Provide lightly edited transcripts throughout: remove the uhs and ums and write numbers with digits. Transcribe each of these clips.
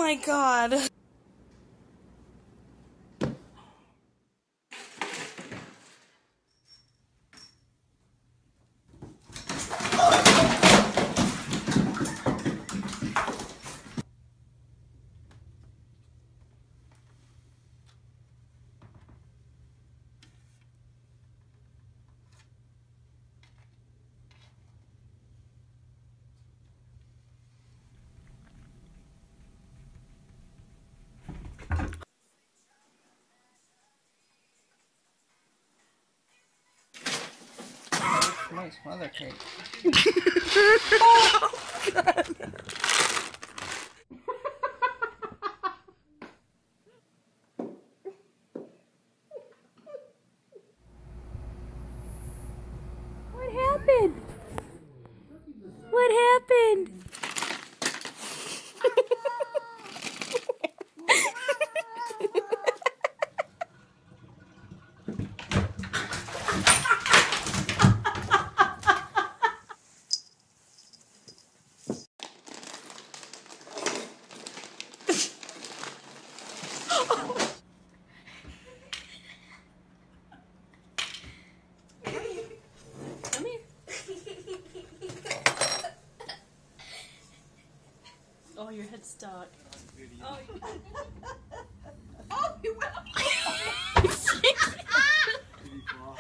my god. Nice mother cake. Oh, God. What happened? What happened? Come here. Oh, your head's stuck. Oh, oh, you went. Come on.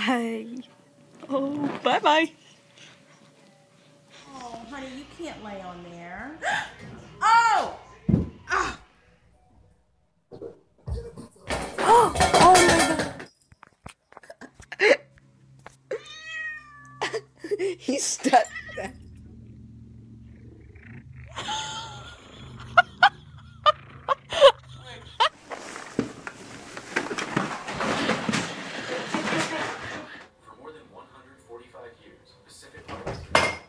Bye. Oh, bye-bye. Oh, honey, you can't lay on there. Oh! Ah! Oh, oh my God. He's stuck. For more than 145 years, Pacific Harvest families.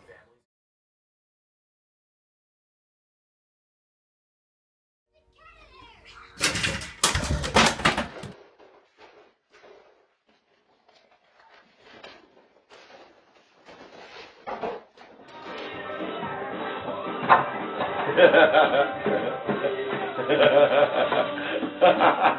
Ha ha ha ha ha.